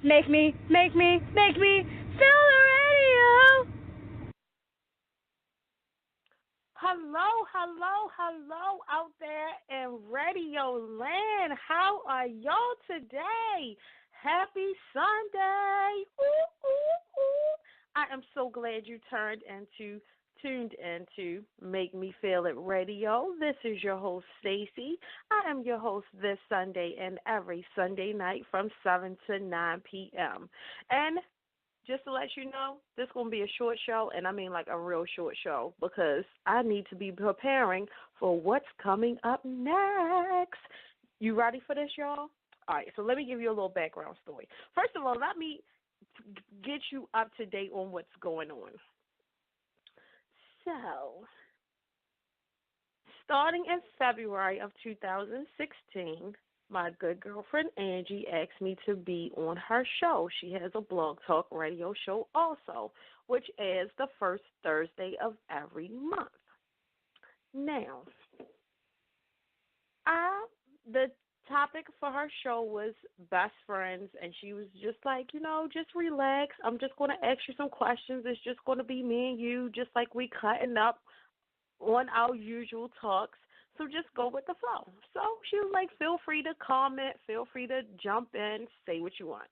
Make me feel the radio. Hello, hello, hello out there in Radio Land. How are y'all today? Happy Sunday. Ooh, ooh, ooh. I am so glad you tuned into Make Me Feel It Radio. This is your host Stacy. I am your host this Sunday and every Sunday night from 7 to 9 p.m. And just to let you know, this is going to be a short show, and I mean like a real short show, because I need to be preparing for what's coming up next. You ready for this, y'all? All right, so let me give you a little background story. First of all, let me get you up to date on what's going on. So, starting in February of 2016, my good girlfriend Angie asked me to be on her show. She has a blog talk radio show also, which airs the first Thursday of every month. Now, the topic for her show was best friends, and she was just like, just relax. I'm just going to ask you some questions. It's just going to be me and you, just like we cutting up on our usual talks. So just go with the flow. So she was like, feel free to comment, feel free to jump in, say what you want.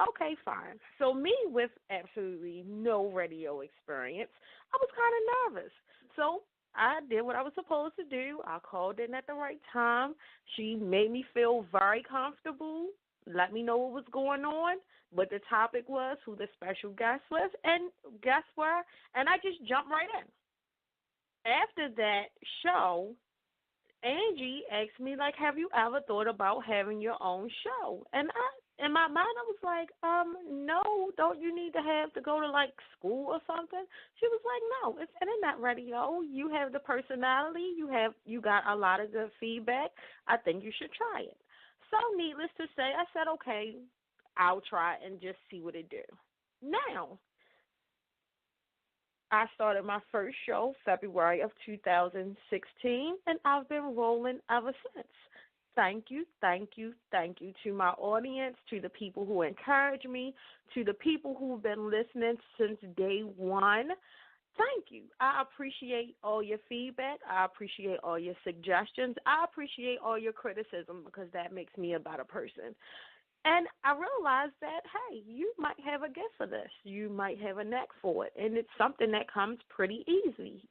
Okay, fine. So me with absolutely no radio experience, I was kind of nervous. So I did what I was supposed to do. I called in at the right time. She made me feel very comfortable, let me know what was going on, what the topic was, who the special guest was, and guess what? And I just jumped right in. After that show, Angie asked me, like, have you ever thought about having your own show? And in my mind, I was like, no, don't you need to have to go to, like, school or something? She was like, no, it's internet radio. You have the personality. You got a lot of good feedback. I think you should try it. So needless to say, I said, okay, I'll try it and just see what it do. Now, I started my first show February of 2016, and I've been rolling ever since. Thank you, thank you, thank you to my audience, to the people who encourage me, to the people who've been listening since day one. Thank you. I appreciate all your feedback. I appreciate all your suggestions. I appreciate all your criticism, because that makes me a better person. And I realized that, hey, you might have a gift for this. You might have a knack for it. And it's something that comes pretty easy.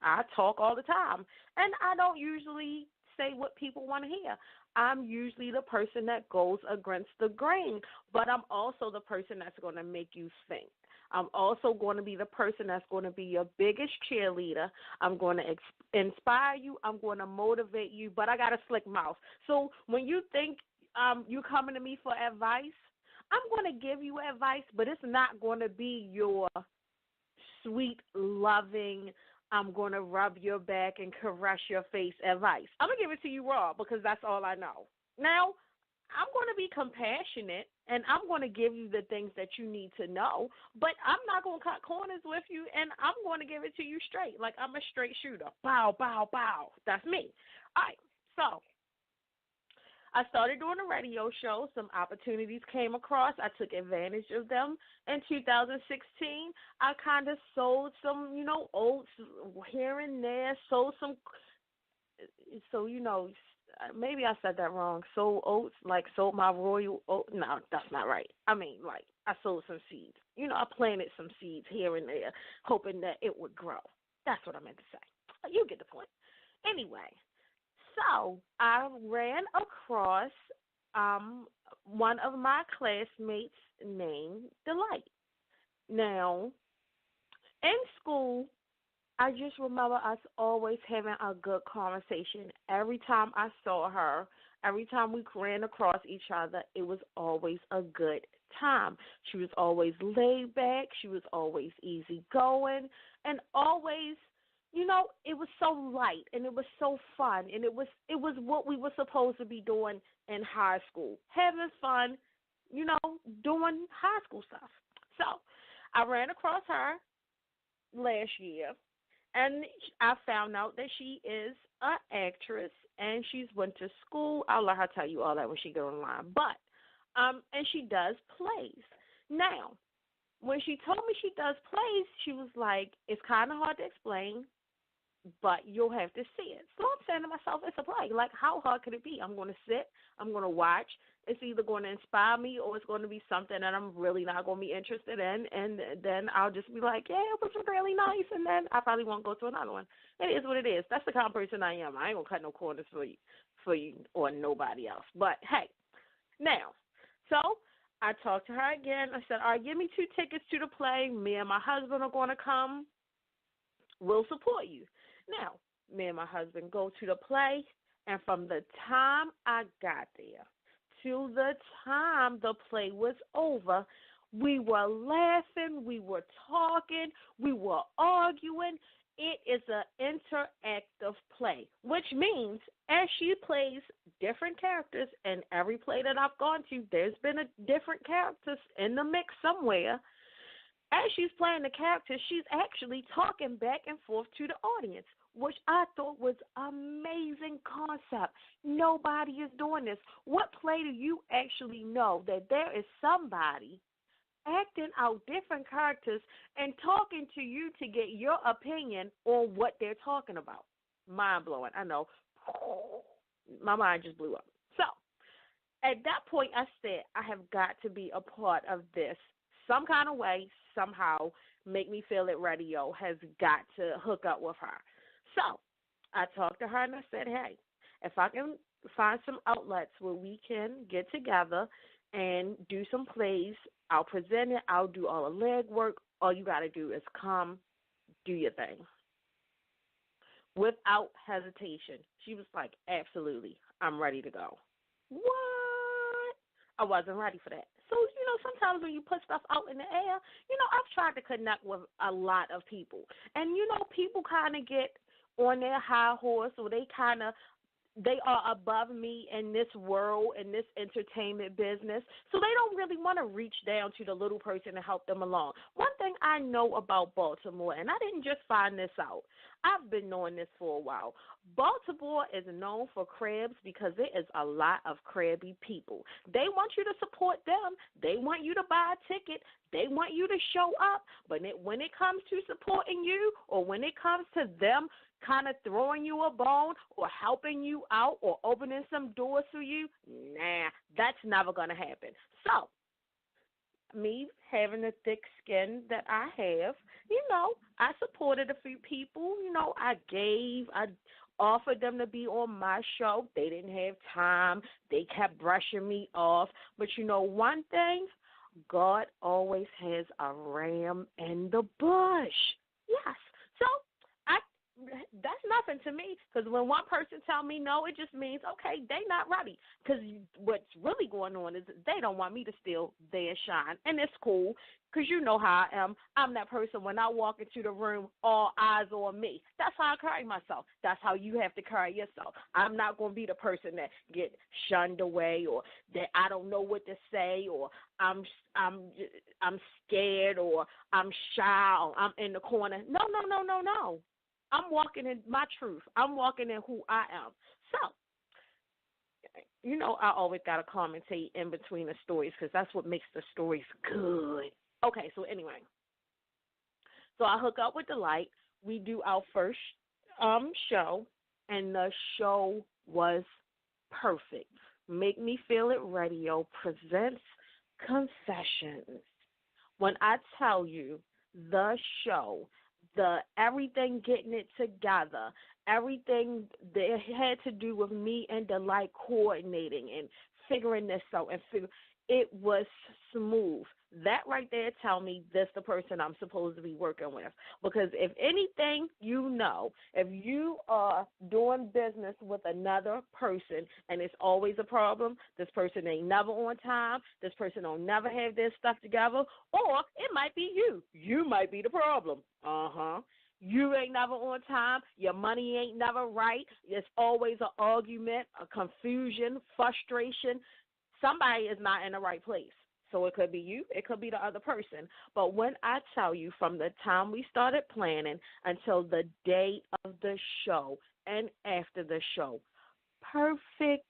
I talk all the time. And I don't usually say what people want to hear. I'm usually the person that goes against the grain. But I'm also the person that's going to make you think. I'm also going to be the person that's going to be your biggest cheerleader. I'm going to inspire you. I'm going to motivate you. But I got a slick mouth. So when you think you coming to me for advice, I'm going to give you advice, but it's not going to be your sweet, loving, I'm going to rub your back and caress your face advice. I'm going to give it to you raw, because that's all I know. Now, I'm going to be compassionate, and I'm going to give you the things that you need to know, but I'm not going to cut corners with you, and I'm going to give it to you straight. Like I'm a straight shooter. Bow, bow, bow. That's me. All right, so I started doing a radio show. Some opportunities came across. I took advantage of them. In 2016, I kind of sold some, oats here and there, sold some, so, maybe I said that wrong. Sold oats, like sold my royal oat. No, that's not right. I mean, like, I sold some seeds. I planted some seeds here and there, hoping that it would grow. That's what I meant to say. You get the point. Anyway. So I ran across one of my classmates named Delight. Now, in school, I just remember us always having a good conversation. Every time I saw her, every time we ran across each other, it was always a good time. She was always laid back. She was always easygoing, and always, it was so light, and it was so fun, and it was what we were supposed to be doing in high school, having fun, doing high school stuff. So I ran across her last year, and I found out that she is an actress, and she's went to school. I'll let her tell you all that when she get online. But And she does plays. Now, when she told me she does plays, she was like, it's kind of hard to explain, but you'll have to see it. So I'm saying to myself, it's a play. Like, how hard could it be? I'm going to sit, I'm going to watch. It's either going to inspire me or it's going to be something that I'm really not going to be interested in, and then I'll just be like, yeah, it was really nice, and then I probably won't go to another one. It is what it is. That's the kind of person I am. I ain't going to cut no corners for you or nobody else. But, hey, now, so I talked to her again. I said, all right, give me 2 tickets to the play. Me and my husband are going to come. We'll support you. Now, me and my husband go to the play, and from the time I got there to the time the play was over, we were laughing, we were talking, we were arguing. It is an interactive play, which means as she plays different characters, in every play that I've gone to, there's been a different characters in the mix somewhere. As she's playing the characters, she's actually talking back and forth to the audience, which I thought was amazing concept. Nobody is doing this. What play do you actually know that there is somebody acting out different characters and talking to you to get your opinion on what they're talking about? Mind-blowing, I know. My mind just blew up. So, at that point, I said, I have got to be a part of this. Some kind of way, somehow, Make Me Feel It Radio has got to hook up with her. So I talked to her and I said, hey, if I can find some outlets where we can get together and do some plays, I'll present it. I'll do all the legwork. All you got to do is come, do your thing. Without hesitation. She was like, absolutely, I'm ready to go. What? I wasn't ready for that. So, sometimes when you put stuff out in the air, I've tried to connect with a lot of people. And, people kind of get on their high horse, or they are above me in this world, in this entertainment business. So they don't really want to reach down to the little person and help them along. One thing I know about Baltimore, and I didn't just find this out, I've been knowing this for a while. Baltimore is known for crabs because there is a lot of crabby people. They want you to support them. They want you to buy a ticket. They want you to show up. But when it comes to supporting you, or when it comes to them kind of throwing you a bone or helping you out or opening some doors for you, nah, that's never going to happen. So, me having the thick skin that I have, I supported a few people. I offered them to be on my show. They didn't have time. They kept brushing me off. But one thing, God always has a ram in the bush. Yes. So, that's nothing to me, because when one person tell me no, it just means, okay, they not ready, because what's really going on is they don't want me to steal their shine, and it's cool, because you know how I am. I'm that person, when I walk into the room, all eyes on me. That's how I carry myself. That's how you have to carry yourself. I'm not going to be the person that get shunned away, or that I don't know what to say, or I'm scared, or I'm shy, or I'm in the corner. No. I'm walking in my truth. I'm walking in who I am. So, I always got to commentate in between the stories, because that's what makes the stories good. Okay, so anyway. So I hook up with Delight. We do our first show, and the show was perfect. Make Me Feel It Radio presents Confessions. When I tell you the show, everything getting it together, everything that had to do with me and Delight coordinating and figuring this out, it was smooth. That right there tell me this the person I'm supposed to be working with. Because if anything, if you are doing business with another person and it's always a problem, this person ain't never on time, this person don't never have their stuff together, or it might be you. You might be the problem. You ain't never on time. Your money ain't never right. There's always an argument, a confusion, frustration. Somebody is not in the right place. So it could be you, it could be the other person. But when I tell you, from the time we started planning until the day of the show and after the show, perfect,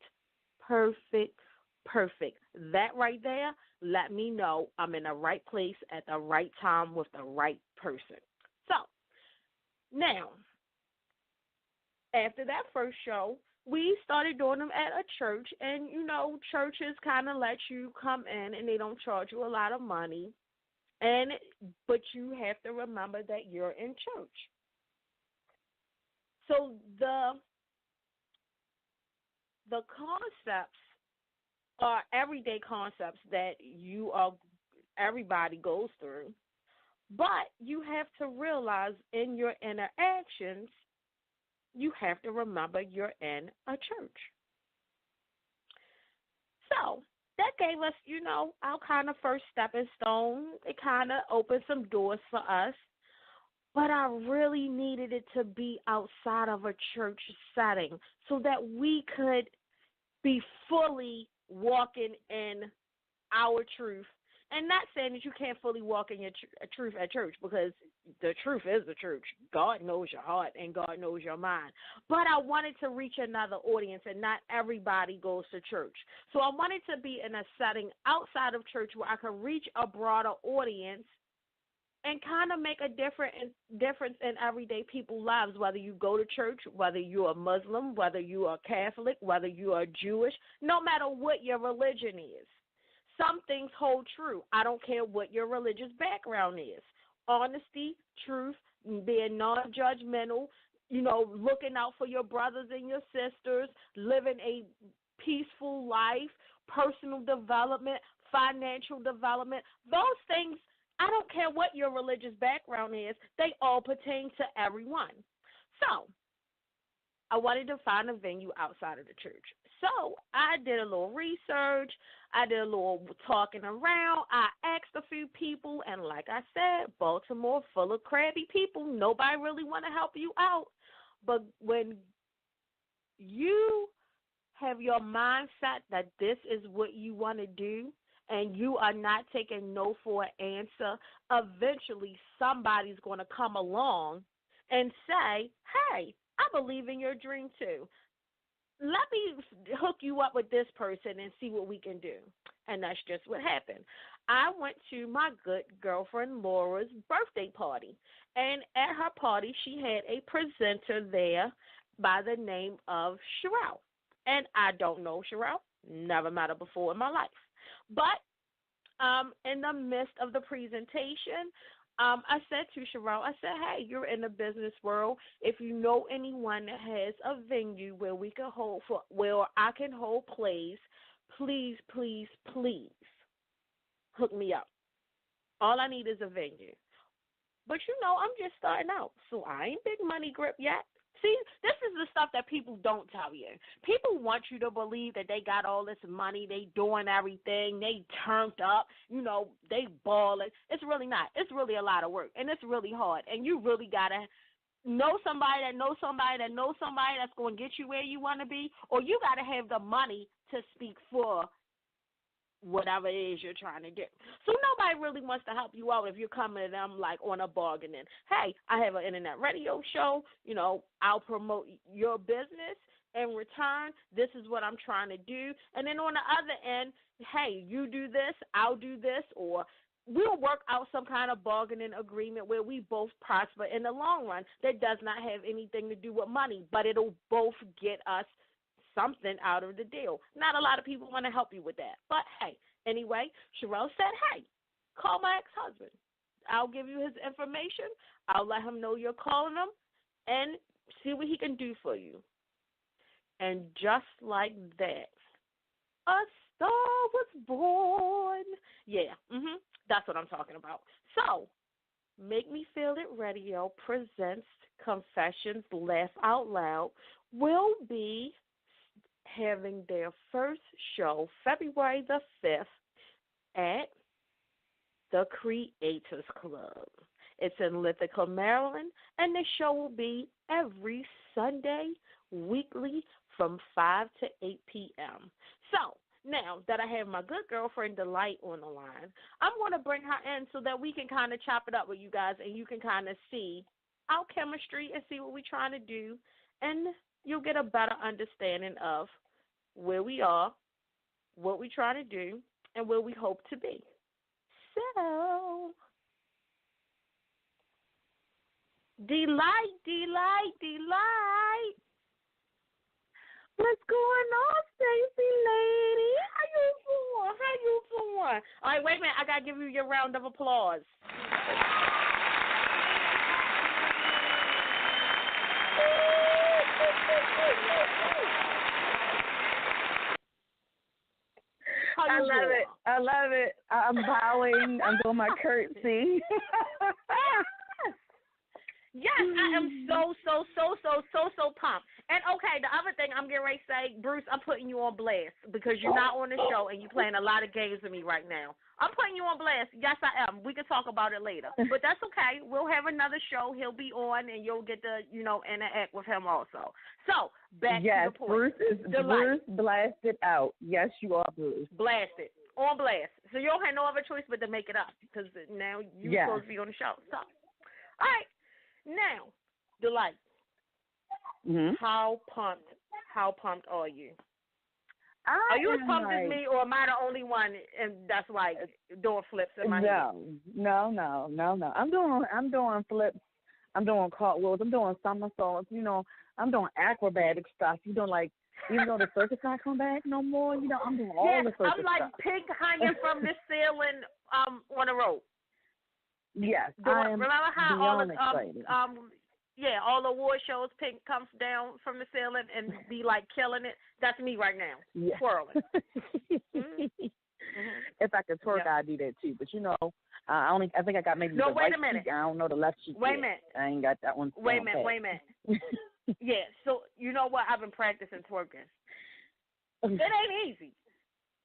perfect. That right there, let me know I'm in the right place at the right time with the right person. So, now, after that first show, we started doing them at a church, and churches kind of let you come in and they don't charge you a lot of money, but you have to remember that you're in church. So the concepts are everyday concepts that everybody goes through, but you have to realize in your interactions, you have to remember you're in a church. So that gave us, our kind of first stepping stone. It kind of opened some doors for us. But I really needed it to be outside of a church setting so that we could be fully walking in our truth. And not saying that you can't fully walk in your truth at church, because the truth is the church. God knows your heart and God knows your mind. But I wanted to reach another audience, and not everybody goes to church. So I wanted to be in a setting outside of church where I could reach a broader audience and kind of make a difference in everyday people's lives, whether you go to church, whether you're a Muslim, whether you are Catholic, whether you are Jewish, no matter what your religion is. Some things hold true. I don't care what your religious background is. Honesty, truth, being non-judgmental, looking out for your brothers and your sisters, living a peaceful life, personal development, financial development, those things, I don't care what your religious background is, they all pertain to everyone. So, I wanted to find a venue outside of the church. So, I did a little research. I did a little talking around. I asked a few people, and like I said, Baltimore full of crabby people. Nobody really want to help you out. But when you have your mindset that this is what you want to do, and you are not taking no for an answer, eventually somebody's going to come along and say, hey, I believe in your dream too. Let me hook you up with this person and see what we can do. And that's just what happened. I went to my good girlfriend Laura's birthday party. And at her party, she had a presenter there by the name of Sherelle. And I don't know Sherelle. Never met her before in my life. But in the midst of the presentation, I said to Sherelle, I said, hey, you're in the business world. If you know anyone that has a venue where we can where I can hold plays, please, please, please hook me up. All I need is a venue. But I'm just starting out, so I ain't big money grip yet. See, this is the stuff that people don't tell you. People want you to believe that they got all this money, they doing everything, they turned up, they balling. It's really not. It's really a lot of work, and it's really hard. And you really got to know somebody that knows somebody that knows somebody that's going to get you where you want to be, or you got to have the money to speak for whatever it is you're trying to do. So nobody really wants to help you out if you're coming to them like on a bargaining. Hey, I have an internet radio show. I'll promote your business. In return, this is what I'm trying to do. And then on the other end, hey, you do this, I'll do this, or we'll work out some kind of bargaining agreement where we both prosper in the long run that does not have anything to do with money, but it'll both get us something out of the deal. Not a lot of people want to help you with that. But, hey, anyway, Sherelle said, hey, call my ex-husband. I'll give you his information. I'll let him know you're calling him and see what he can do for you. And just like that, a star was born. Yeah, that's what I'm talking about. So, Make Me Feel It Radio presents Confessions Laugh Out Loud will be having their first show February the 5th at the Creators Club. It's in Lithicum, Maryland, and the show will be every Sunday, weekly, from 5 to 8 p.m. So, now that I have my good girlfriend Delight on the line, I'm going to bring her in so that we can kind of chop it up with you guys and you can kind of see our chemistry and see what we're trying to do, and you'll get a better understanding of where we are, what we try to do, and where we hope to be. So, delight. What's going on, Stacy lady? How you doing? All right, wait a minute. I got to give you your round of applause. I love it. I'm bowing. I'm doing my curtsy. Yes, I am so pumped. And okay, the other thing I'm getting ready to say, Bruce, I'm putting you on blast because you're not on the show and you're playing a lot of games with me right now. I'm putting you on blast. Yes, I am. We can talk about it later. But that's okay. We'll have another show. He'll be on and you'll get to, interact with him also. So, back to the point. Bruce blasted out. Yes, you are, Bruce. Blasted. On blast. So you don't have no other choice but to make it up because now you're supposed to be on the show. So, all right. Now, Delight, how pumped are you? Are you as pumped as me, or am I the only one and that's like doing flips in my head? No. I'm doing flips. I'm doing cartwheels. I'm doing somersaults. I'm doing acrobatic stuff. Like, even though the circus not come back no more, I'm doing all the circus I'm like stuff. pig hanging from the ceiling on a rope. Yes, I am. Remember how all the excited. all the award shows, Pink comes down from the ceiling and be like killing it. That's me right now, twirling. If I could twerk, I'd do that too. But I think I got maybe the right cheek. I don't know the left cheek. Wait a minute. I ain't got that one. Wait a minute. Yeah. So you know what? I've been practicing twerking. It ain't easy.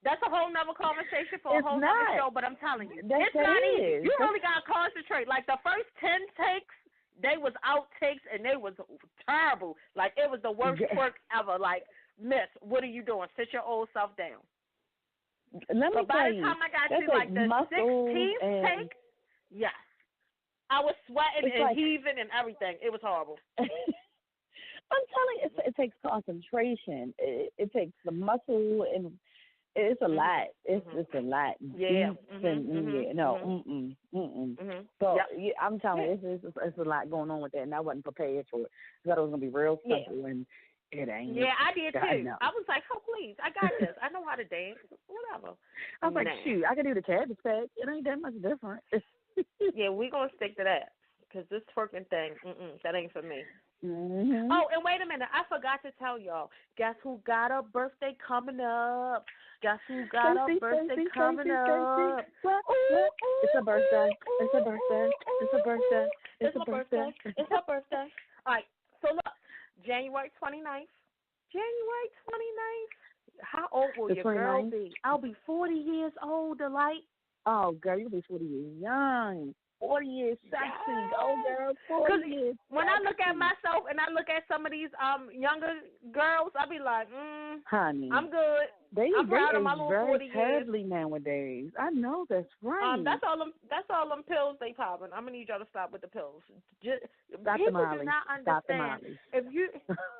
That's a whole nother conversation for a whole nother show, but I'm telling you, it's not easy. You really got to concentrate. Like, the first 10 takes, they was outtakes, and they was terrible. Like, it was the worst twerk ever. Like, miss, what are you doing? Sit your old self down. But by the time I got to, like, the 16th take, yes. I was sweating and heaving and everything. It was horrible. I'm telling you, it takes concentration. It takes the muscle and... It's a lot. It's a lot. Yeah. So I'm telling you, it's a lot going on with that, and I wasn't prepared for it. I thought it was gonna be real simple, and it ain't. Yeah, I did too. I was like, oh please, I got this. I know how to dance. Whatever. I was like, shoot, I can do the cabbage patch. It ain't that much different. Yeah, we gonna stick to that because this twerking thing, that ain't for me. Mm-hmm. Oh, and wait a minute. I forgot to tell y'all. Guess who got a birthday coming up? Guess who got a birthday coming up? It's a birthday. It's a birthday. It's a birthday. It's a birthday. It's a birthday. All right. So, look. January 29th. How old will your girl be? I'll be 40 years old, Delight. Oh, girl, you'll be 40 years young. 40 years sexy. Go, girl. 40 years when I look at myself and I look at some of these younger girls, I be like, honey, I'm good. I'm proud of my little 40 years. Terribly nowadays. I know that's right. That's all them pills they popping. I'm gonna need y'all to stop with the pills. Stop people the Molly. do not understand. If you,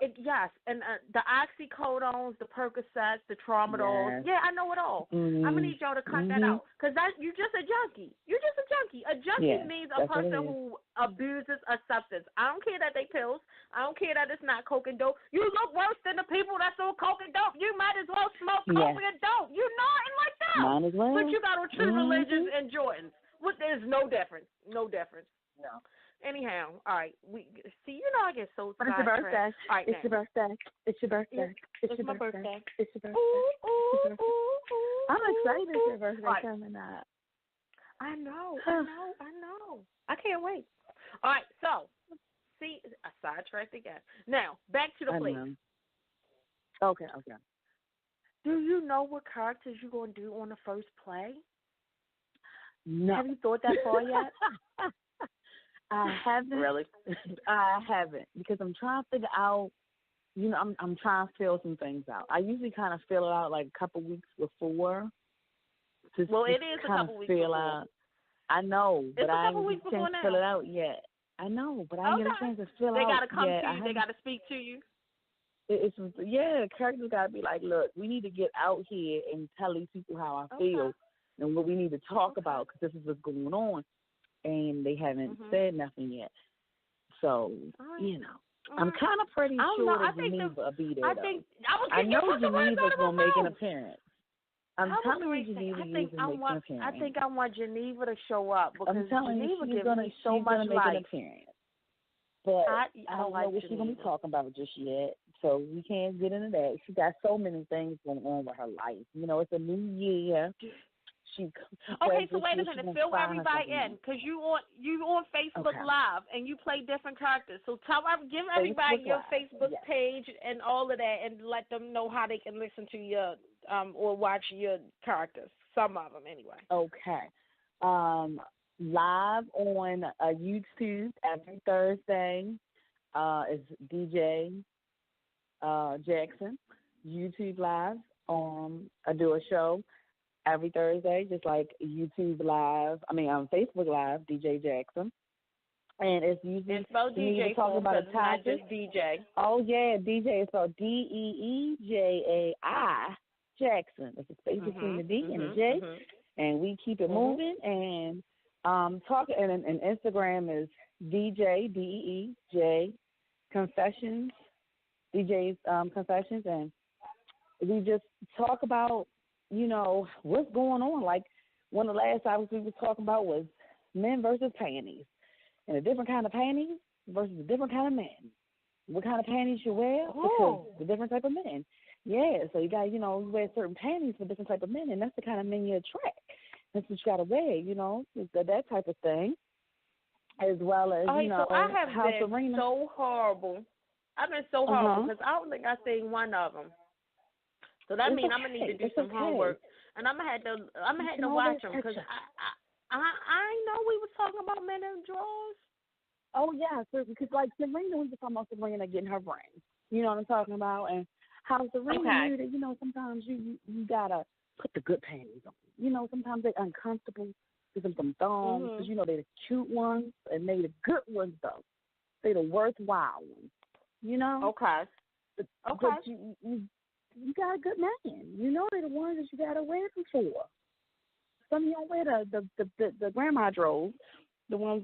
and the oxycodones, the Percocets, the Tramadols. Yes. Yeah, I know it all. I'm gonna need y'all to cut that out because you're just a junkie. You're just a junkie. A junkie means a person who abuses a substance. I don't care that they pills. I don't care that it's not coke and dope. You look worse than the people that sell coke and dope. You might as well smoke coke and dope. You know it like that. Might as well. But you got on true religions and Jordans. There's no difference. No difference. No. Anyhow, all right. We see. I get so But it's your birthday. All right, it's your birthday. It's your birthday. It's my birthday. It's your birthday. I'm excited for your birthday coming up. I know. I can't wait. All right, so see, I sidetracked again. Now back to the play. Okay. Do you know what characters you're gonna do on the first play? No. Have you thought that far yet? I haven't. Really? I haven't because I'm trying to figure out. I'm trying to feel some things out. I usually kind of fill it out like a couple weeks before. It is a couple weeks before. Out. I know, but I ain't get a chance to fill it out yet. I know, but I ain't get a chance to fill They out. They gotta come yet. to you. They gotta speak to you. characters gotta be like, look, we need to get out here and tell these people how I feel and what we need to talk about because this is what's going on, and they haven't said nothing yet. So I'm kind of pretty sure that Geneva will be there. I know Geneva's gonna make an appearance. I'm telling you, Geneva usually makes an appearance. I think I want Geneva to show up because Geneva gives me so she's much gonna make life. an appearance. But I don't like know what she's gonna be talking about just yet, so we can't get into that. She got so many things going on with her life. It's a new year. Okay, so wait a minute. Fill everybody in because you on Facebook Live and you play different characters. So give everybody your Facebook page and all of that, and let them know how they can listen to your or watch your characters. Some of them, anyway. Okay. Live on YouTube every Thursday is DJ Jackson. YouTube Live. I do a show every Thursday, just like YouTube Live. Facebook Live, DJ Jackson. And it's usually it's spelled DJ talking about a topic. Not just DJ. Oh yeah, DJ is spelled DeeJai Jackson. It's a space between the D and the J, and we keep it moving. And talking and Instagram is DJ DeeJ Confessions, DJ's Confessions, and we just talk about what's going on. Like one of the last topics we were talking about was men versus panties, and a different kind of panties versus a different kind of men. What kind of panties you wear because the different type of men. Yeah, so you got, you wear certain panties for different type of men, and that's the kind of men you attract. That's what you got to wear, that type of thing, as well as, so I have how been Serena. so horrible. I've been so horrible because I don't think I seen one of them. So that means I'm gonna need to do some homework, and I'm gonna have to watch them because I know we was talking about men in drawers. Oh yeah, because like Serena, we were talking about Serena getting her brains. You know what I'm talking about, and how Serena knew that sometimes you gotta put the good panties on. Sometimes they're uncomfortable. Give them some thongs because they're the cute ones, and they the good ones though. They the worthwhile ones. Okay. But you got a good man. They're the ones that you gotta wear them for. Some of you don't wear the grandma drawers, the ones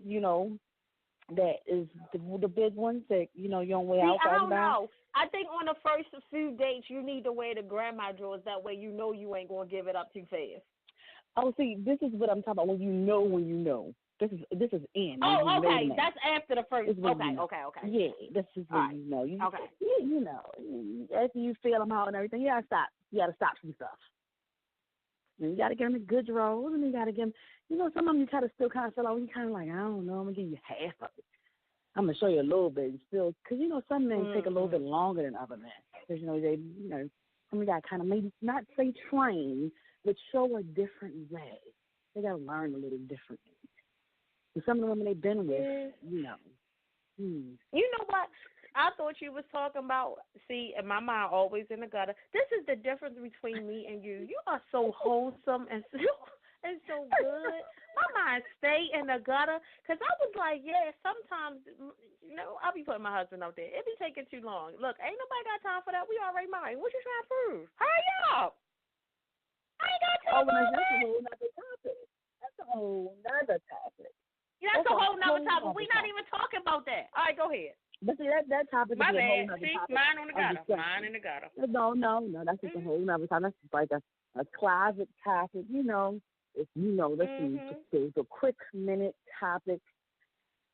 that is the big ones that you don't wear outside. I don't know. I think on the first few dates you need to wear the grandma drawers. That way you ain't gonna give it up too fast. Oh, see, this is what I'm talking about. When you know. This is in. Oh, okay. That's after the first. Okay. Yeah, this is when you know. After you feel them out and everything, you gotta stop. You gotta stop some stuff. And you gotta get them in good drawers, and you gotta get them. Some of them you kind of still kind of feel like you kind of like, I don't know. I'm gonna give you half of it. I'm gonna show you a little bit still, because some men take a little bit longer than other men. Because they some got kind of maybe not say train, but show a different way. They gotta learn a little differently. And some of the women they've been with, You know what? I thought you was talking about, and my mind always in the gutter. This is the difference between me and you. You are so wholesome and so good. My mind stay in the gutter because I was like, sometimes, I'll be putting my husband out there. It be taking too long. Look, ain't nobody got time for that. We already married. What you trying to prove? Hurry up. I ain't got time for that. That's a whole nother topic. That's a whole nother topic. That's a whole nother topic. We're not even talking about that. All right, go ahead. But see, that topic is a whole nother topic. Mine on the gutter. Mine in the gutter. No, that's just a whole nother topic. That's just like a closet topic, If just a quick minute topic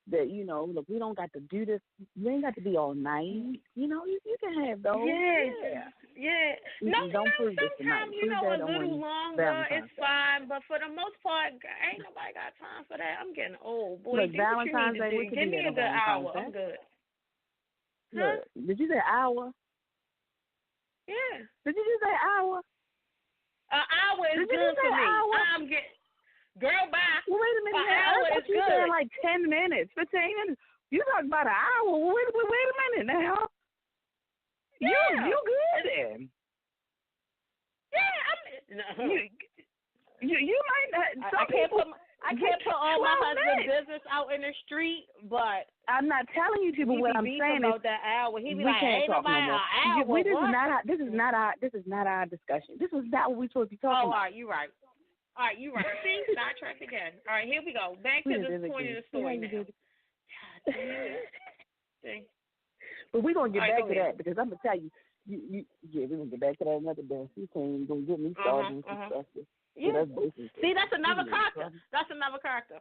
that, look, we don't got to do this. We ain't got to be all night. You can have those. Yeah. No, sometimes, a little longer is fine, but for the most part, ain't nobody got time for that. I'm getting old. Boy, look, Valentine's Day, give me a good hour. I'm good. Look, did you say hour? Yeah. Did you just say hour? An hour is good for me. I'm getting... Girl, bye. Well, wait a minute. An hour is you good. said like 10 minutes, 15 minutes. You talking about an hour. Wait a minute now. Yeah. You good then. Yeah, you might not. I can't put all my 12 husband's minutes. business out in the street, but I'm not telling you people we what be I'm beefing saying is about that hour. He be we like, can't ain't talk no nobody more. an hour. This is What? not our this is not our discussion. This is not what we're supposed to be talking All about. right, you right. All right, you right. See, sidetracked again. All right, here we go. Back to this point of the story now. God damn it. But we're gonna get All right, back to that because I'm gonna tell you, we're gonna get back to that another day. You can't gonna get me started with some stuff. Yeah. So that's basically. See, that's another character. That's another character.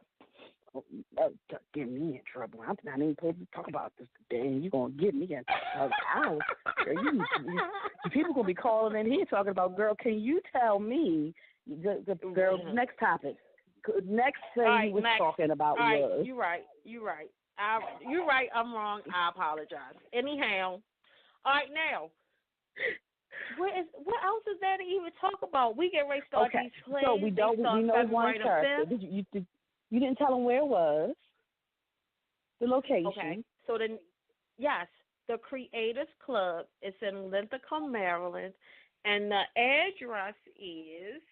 Get me in trouble. I'm not even supposed to talk about this today, and you're gonna get me in trouble. People gonna be calling in here talking about, girl, can you tell me the girl next topic? Next thing right, he was next. talking about All right, was. you're right. You're right. You're right. I'm wrong. I apologize. Anyhow, all right now. What else is there to even talk about? We get ready to start these plays. So we know one February character. You didn't tell him where it was, the location. Okay. So then, yes, the Creators Club is in Lithicum, Maryland, and the address is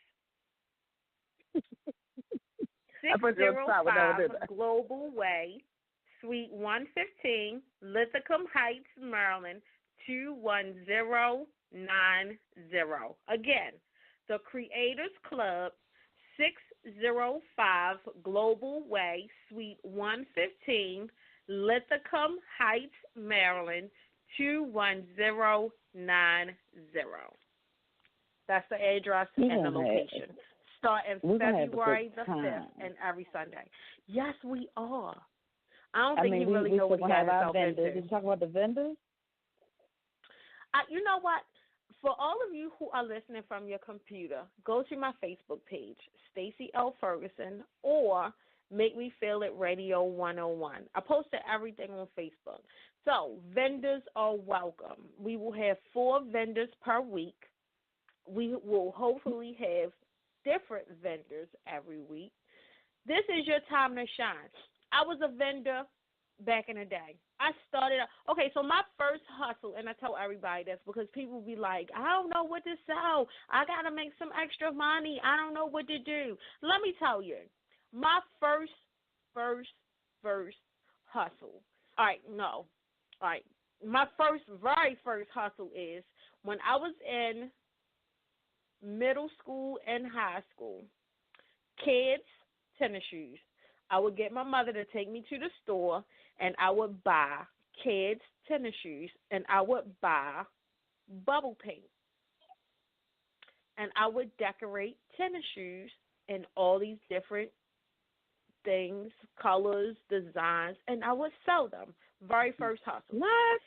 605 Global Way, Suite 115, Lithicum Heights, Maryland, 21090. Again, the Creators Club, 605 Global Way, Suite 115, Lithicum Heights, Maryland, 21090. That's the address and the location. Starting February the 5th and every Sunday. Yes, we are. I don't think you really know what he got himself into. Did you talk about the vendors? You know what? For all of you who are listening from your computer, go to my Facebook page, Stacey L. Ferguson, or Make Me Feel It Radio 101. I posted everything on Facebook. So vendors are welcome. We will have 4 vendors per week. We will hopefully have different vendors every week. This is your time to shine. I was a vendor back in the day. I started, okay, so my first hustle, and I tell everybody this because people be like, I don't know what to sell. I got to make some extra money. I don't know what to do. Let me tell you, my very first hustle is when I was in middle school and high school, kids' tennis shoes. I would get my mother to take me to the store, and I would buy kids' tennis shoes, and I would buy bubble paint. And I would decorate tennis shoes in all these different things, colors, designs, and I would sell them. Very first hustle. What?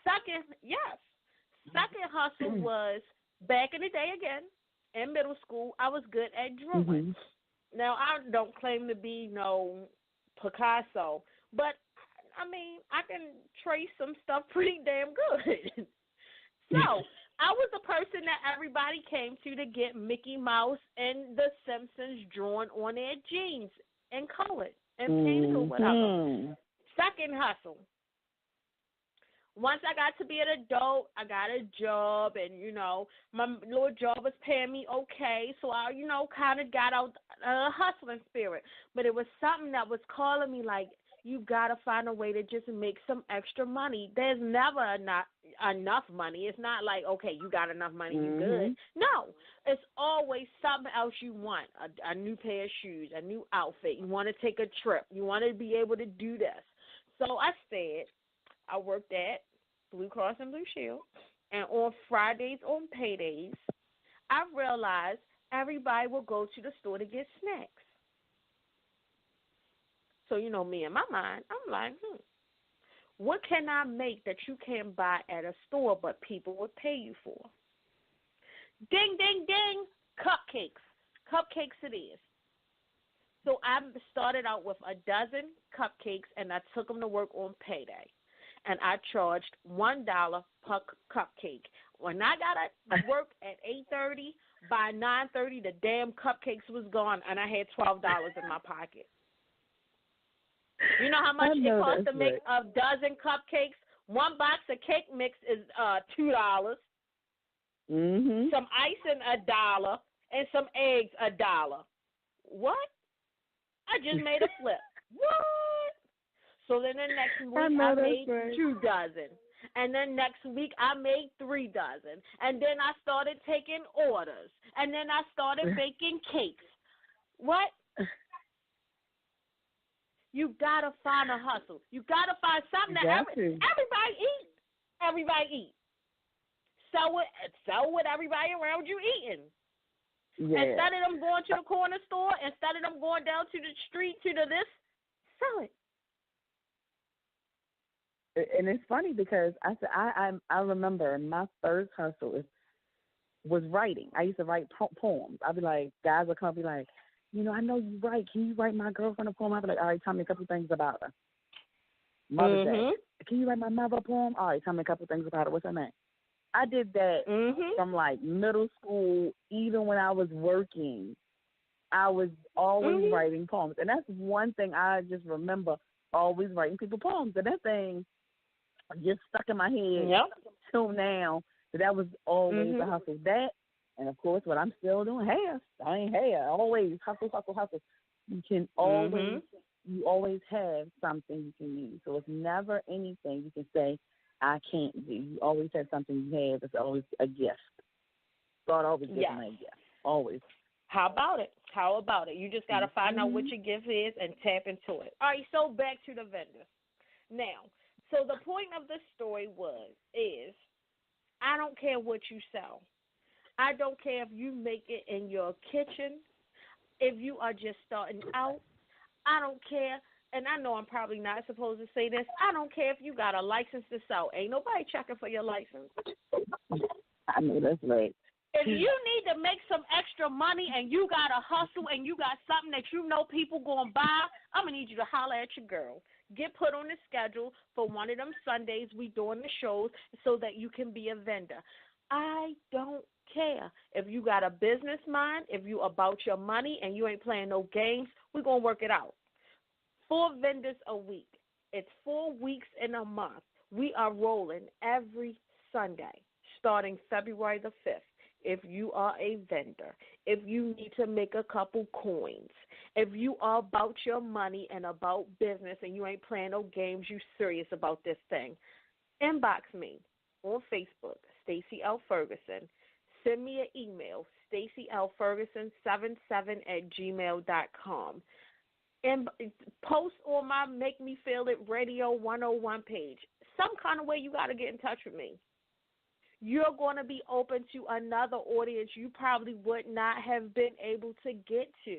Second hustle was back in the day again, in middle school, I was good at drawing. Mm-hmm. Now, I don't claim to be no Picasso, but, I mean, I can trace some stuff pretty damn good. So, I was the person that everybody came to get Mickey Mouse and the Simpsons drawn on their jeans and colored and painted or whatever. Second hustle. Once I got to be an adult, I got a job, and, you know, my little job was paying me okay, so I, you know, kind of got out hustling spirit. But it was something that was calling me like, you got to find a way to just make some extra money. There's never enough money. It's not like, okay, you got enough money, you good. No, it's always something else you want, a new pair of shoes, a new outfit. You want to take a trip. You want to be able to do this. So I said, I worked at Blue Cross and Blue Shield, and on Fridays, on paydays, I realized everybody will go to the store to get snacks. So, you know, me in my mind, I'm like, what can I make that you can't buy at a store but people would pay you for? Ding, ding, ding, cupcakes. Cupcakes it is. So I started out with a dozen cupcakes, and I took them to work on payday. And I charged $1 per cupcake. When I got to work at 8:30, by 9:30, the damn cupcakes was gone, and I had $12 in my pocket. You know how much it costs to make a dozen cupcakes? One box of cake mix is $2. Some icing $1, and some eggs $1. What? I just made a flip. What? So then the next week I made right. 2 dozen. And then next week I made 3 dozen. And then I started taking orders. And then I started baking cakes. What? You got to find a hustle. You got to find something that everybody eat. Everybody eat. Sell what everybody around you eating. Yeah. Instead of them going to the corner store, instead of them going down to the street to the this, sell it. And it's funny because I remember my first hustle was writing. I used to write poems. I'd be like, guys would come and be like, I know you write. Can you write my girlfriend a poem? I'd be like, all right, tell me a couple things about her. Mother's Day. Can you write my mother a poem? All right, tell me a couple things about her. What's her name? I did that from like middle school, even when I was working. I was always writing poems. And that's one thing I just remember, always writing people poems. And that thing just stuck in my head till now. That was always a hustle. That, and of course, what I'm still doing, hair. I ain't hair. Always hustle. You can always, you always have something you can use. So it's never anything you can say, I can't do. You always have something you have. It's always a gift. God always gives me a gift. Always. How about it? You just got to find out what your gift is and tap into it. All right, so back to the vendor. Now, so the point of the story is, I don't care what you sell. I don't care if you make it in your kitchen, if you are just starting out. I don't care. And I know I'm probably not supposed to say this. I don't care if you got a license to sell. Ain't nobody checking for your license. I know that's right. If you need to make some extra money and you got a hustle and you got something that you know people going to buy, I'm going to need you to holler at your girl. Get put on the schedule for one of them Sundays we doing the shows so that you can be a vendor. I don't care. If you got a business mind, if you about your money and you ain't playing no games, we're going to work it out. 4 vendors a week. It's 4 weeks in a month. We are rolling every Sunday starting February the 5th. If you are a vendor, if you need to make a couple coins, if you are about your money and about business and you ain't playing no games, you serious about this thing, inbox me on Facebook, Stacey L. Ferguson. Send me an email, staceyLferguson77@gmail.com. And post on my Make Me Feel It Radio 101 page. Some kind of way you got to get in touch with me. You're going to be open to another audience you probably would not have been able to get to.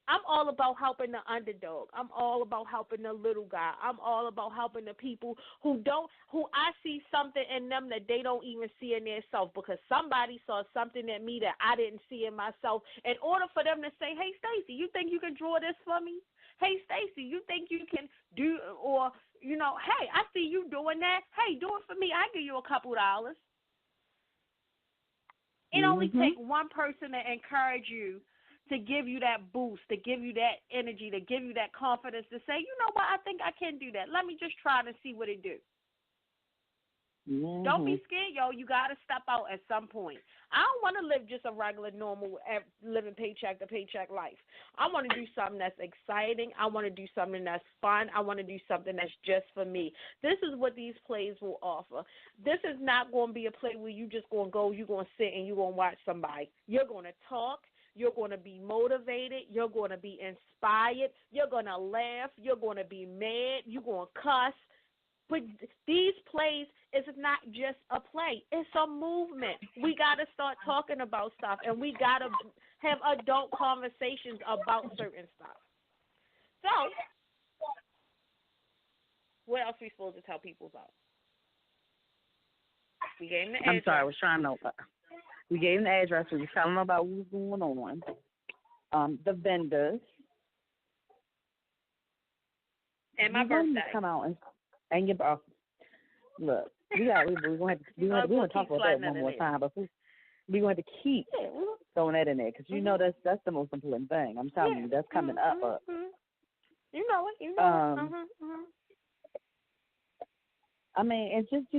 I'm all about helping the underdog. I'm all about helping the little guy. I'm all about helping the people who I see something in them that they don't even see in themselves because somebody saw something in me that I didn't see in myself. In order for them to say, hey, Stacey, you think you can draw this for me? Hey, Stacey, you think you can do, or, hey, I see you doing that. Hey, do it for me. I give you a couple dollars. It only takes one person to encourage you, to give you that boost, to give you that energy, to give you that confidence to say, you know what, I think I can do that. Let me just try to see what it do. Don't be scared, yo. You got to step out at some point. I don't want to live just a regular, normal, living paycheck to paycheck life. I want to do something that's exciting. I want to do something that's fun. I want to do something that's just for me. This is what these plays will offer. This is not going to be a play where you just going to go, you're going to sit, and you're going to watch somebody. You're going to talk. You're going to be motivated. You're going to be inspired. You're going to laugh. You're going to be mad. You're going to cuss. But these plays is not just a play. It's a movement. We got to start talking about stuff, and we got to have adult conversations about certain stuff. So, what else are we supposed to tell people about? We gave them the address. I'm sorry, I was trying to. We gave them the address. We were telling them about what was going on. The vendors. And my birthday. Come out and give off. Look, we're going to talk about that one more time, but we're going to keep throwing that in there because you know that's the most important thing. I'm telling you, that's coming up. You know it. You know it. I mean, it's just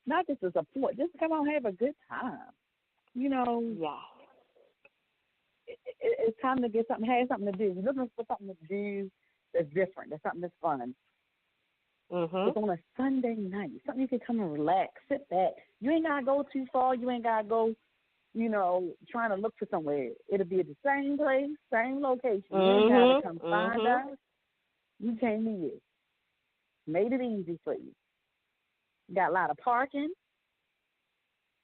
not just the support. Just come out and have a good time. it's time to get something, have something to do. You're looking for something to do that's different. That's something that's fun. Mhm. It's on a Sunday night. Something you can come and relax, sit back. You ain't gotta go too far. You ain't gotta go, trying to look for somewhere. It'll be at the same place, same location. You ain't gotta come find us. You came here. Made it easy for you. Got a lot of parking.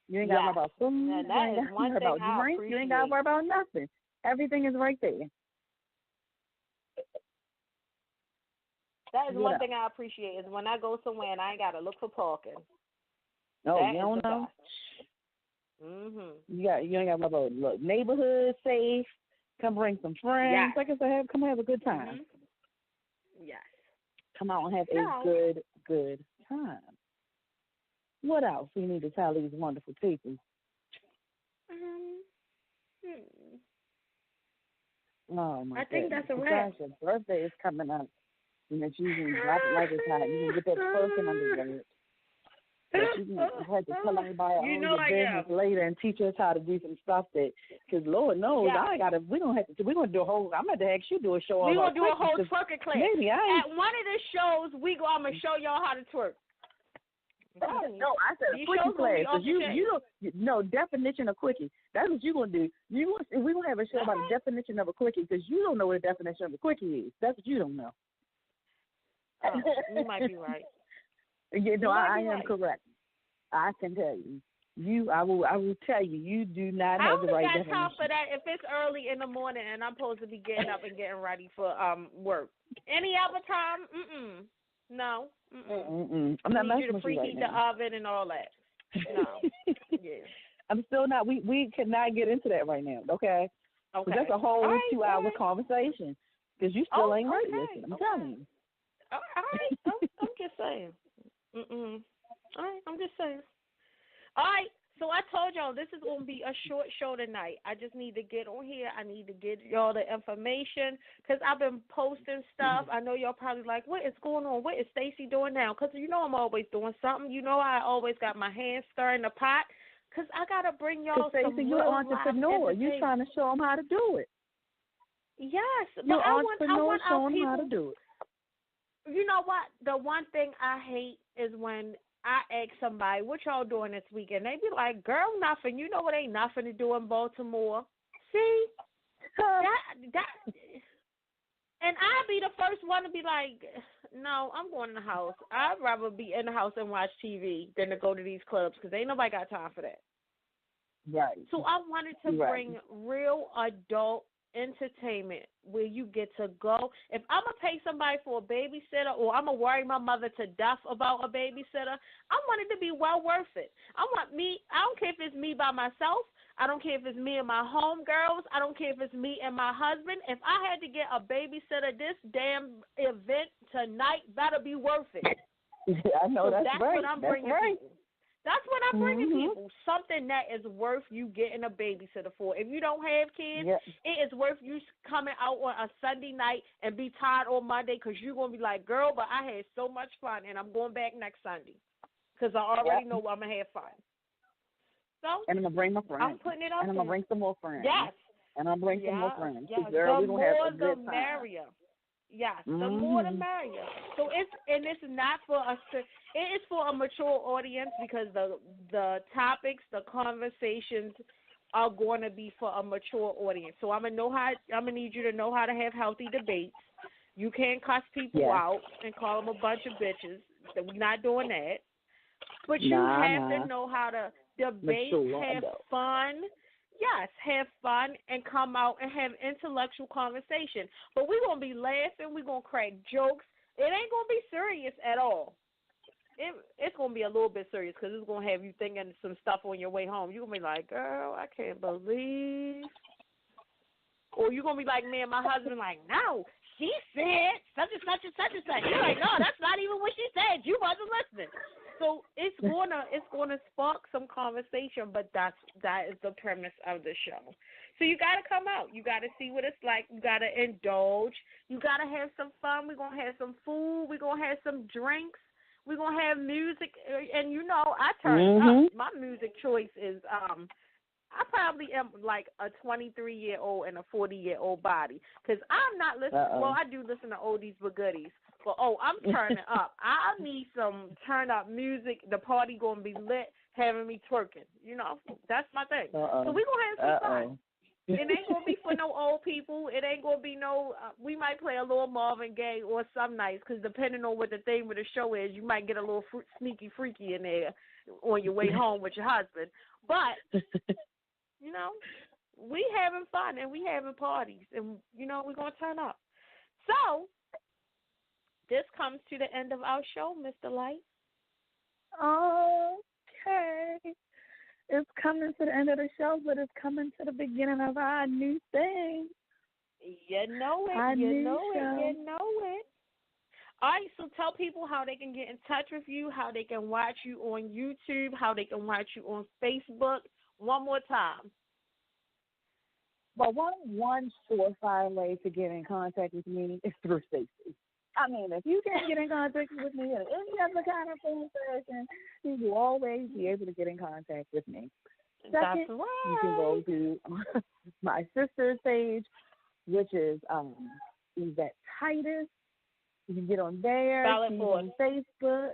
You ain't got to worry about food. Now, that you ain't is got to one worry thing about I drink. You ain't got to worry about nothing. Everything is right there. That is one thing I appreciate is when I go somewhere and I ain't got to look for parking. No, that you don't know. Mhm. You ain't got to worry about neighborhood safe. Come bring some friends. Yes. Like I said, come have a good time. Yes. Come out and have a good time. What else we need to tell these wonderful people? Oh, my I think that's a wrap. wrap. Your birthday is coming up. You can drop it like it's hot. You can get that person under your lip. But you can have to tell everybody all your business later and teach us how to do some stuff because Lord knows we're going to do a whole, I'm going to ask you to do a show on we're going to do a whole twerking class. Maybe At one of the shows, I'm going to show y'all how to twerk. No, I said a quickie class. No definition of quickie. That's what you're gonna do. We're gonna have a show about the definition of a quickie because you don't know what the definition of a quickie is. That's what you don't know. You might be right. I am correct. I can tell you. I will tell you. You do not have the right definition. I don't got time for that if it's early in the morning and I'm supposed to be getting up and getting ready for work. Any other time? No. I'm not need you to messing with preheat you right the now. oven and all that. No. Yeah. I'm still not. We cannot get into that right now. Okay. Okay. That's a whole 2 hour conversation because you still ain't ready. Okay. I'm telling you. All right. I'm just saying. All right. I'm just saying. All right. So I told y'all this is going to be a short show tonight. I just need to get on here. I need to get y'all the information because I've been posting stuff. I know y'all probably like, what is going on? What is Stacy doing now? Because I'm always doing something. I always got my hands stirring the pot because I got to bring y'all some Stacey, you're an entrepreneur. You're trying to show them how to do it. Yes. But you're I an entrepreneur want showing people, them how to do it. You know what? The one thing I hate is when I ask somebody, what y'all doing this weekend? They be like, girl, nothing. You know what ain't nothing to do in Baltimore. See? That and I'd be the first one to be like, no, I'm going in the house. I'd rather be in the house and watch TV than to go to these clubs because ain't nobody got time for that. Right. So I wanted to bring real adult entertainment where you get to go. If I'm going to pay somebody for a babysitter or I'm going to worry my mother to death about a babysitter, I want it to be well worth it. I don't care if it's me by myself. I don't care if it's me and my homegirls. I don't care if it's me and my husband. If I had to get a babysitter this damn event tonight, that'll be worth it. I know, so that's right. What I'm that's bringing right. people. That's what I'm bringing people. Something that is worth you getting a babysitter for. If you don't have kids, it is worth you coming out on a Sunday night and be tired on Monday because you're going to be like, girl, but I had so much fun and I'm going back next Sunday because I already know I'm going to have fun. So, and I'm going to bring my friends. I'm putting it up and I'm going to bring some more friends. Yes. And I'm going to bring some more friends. Yes. Girl, the we're more, have a good the time. merrier. Yes, the more the merrier. So this is not for us to. It is for a mature audience because the topics, the conversations are going to be for a mature audience. So I'm gonna need you to know how to have healthy debates. You can't cuss people out and call them a bunch of bitches. So we're not doing that. But you have to know how to debate, have fun. Yes, have fun and come out and have intellectual conversation. But we're going to be laughing. We're going to crack jokes. It ain't going to be serious at all. It's going to be a little bit serious because it's going to have you thinking some stuff on your way home. You're going to be like, girl, I can't believe. Or you're going to be like me and my husband like, no, she said such and such and such and such. You're like, no, that's not even what she said. You wasn't listening. So it's gonna spark some conversation, but that is the premise of the show. So you gotta come out. You gotta see what it's like. You gotta indulge. You gotta have some fun. We're gonna have some food. We're gonna have some drinks. We're gonna have music. And I turn up. My music choice is I probably am like a 23-year-old and a 40-year-old body because I'm not listening. Uh-oh. Well, I do listen to oldies but goodies. But, I'm turning up. I need some turn-up music. The party going to be lit, having me twerking. You know, that's my thing. Uh-oh. So we going to have some fun. Uh-oh. It ain't going to be for no old people. It ain't going to be no, we might play a little Marvin Gaye or some nights because depending on what the theme of the show is, you might get a little sneaky freaky in there on your way home with your husband. But, you know, we having fun and we having parties and, you know, we're going to turn up. So, this comes to the end of our show, Mr. Light. Okay. It's coming to the end of the show, but it's coming to the beginning of our new thing. You know it. Our You new know show. it. You know it. All right, so tell people how they can get in touch with you, how they can watch you on YouTube, how they can watch you on Facebook. One more time. But one surefire way to get in contact with me is through Stacey. I mean, if you can't get in contact with me in any other kind of phone session, you will always be able to get in contact with me. Second, That's right. you can go to my sister's page, which is Yvette Titus. You can get on there. Spell it She's for on Facebook.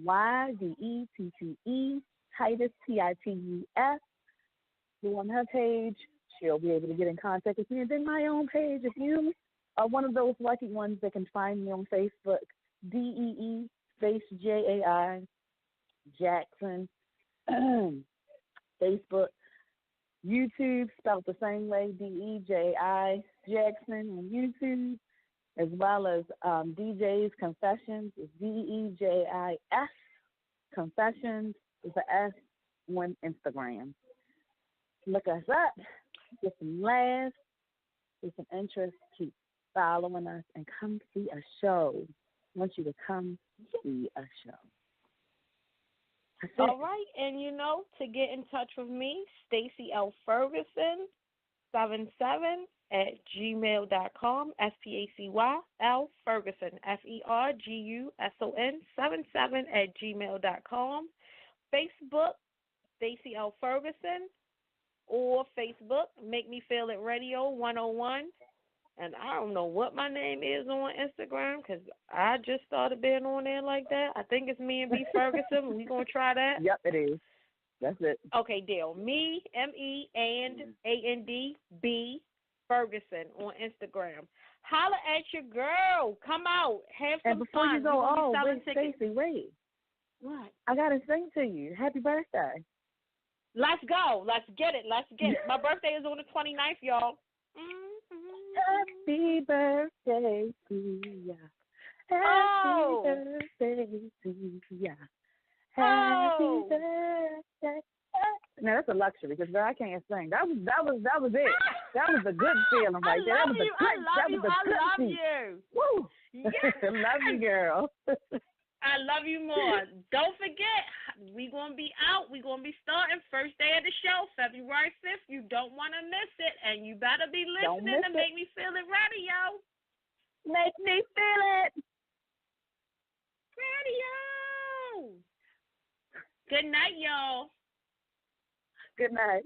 YVETTE Titus TITUS. Go on her page. She'll be able to get in contact with me. And then my own page, if you are one of those lucky ones that can find me on Facebook, DEE space JAI Jackson. Facebook, YouTube, spelled the same way, DEJI Jackson on YouTube, as well as DJ's Confessions, is DEJIS Confessions with the S on Instagram. Look us up, get some laughs, get some interest, keep following us, and come see a show. I want you to come see a show. All right, and you know, to get in touch with me, Stacey L. Ferguson, 77 at gmail.com, STACYL Ferguson, FERGUSON, 77 at gmail.com. Facebook, Stacey L. Ferguson, or Facebook, Make Me Feel It Radio 101. And I don't know what my name is on Instagram because I just started being on there like that. I think it's me and B. Ferguson. We going to try that? Yep, it is. That's it. Okay, deal. Me, M-E, and A-N-D, B. Ferguson on Instagram. Holla at your girl. Come out. Have some and before fun. you go, wait, tickets. Stacey, wait. What? I got to sing to you. Happy birthday. Let's go. Let's get it. Let's get it. My birthday is on the 29th, y'all. Happy birthday to ya. Happy birthday to ya. Happy birthday. Now that's a luxury because girl, I can't sing. That was it. That was a good feeling right there. That was a good. I love you. Woo. Yes. Love you, girl. I love you more. Don't forget, we're going to be out. We're going to be starting first day of the show, February 5th. You don't want to miss it, and you better be listening to Make Me Feel It Radio. Make me feel it. Radio. Good night, y'all. Good night.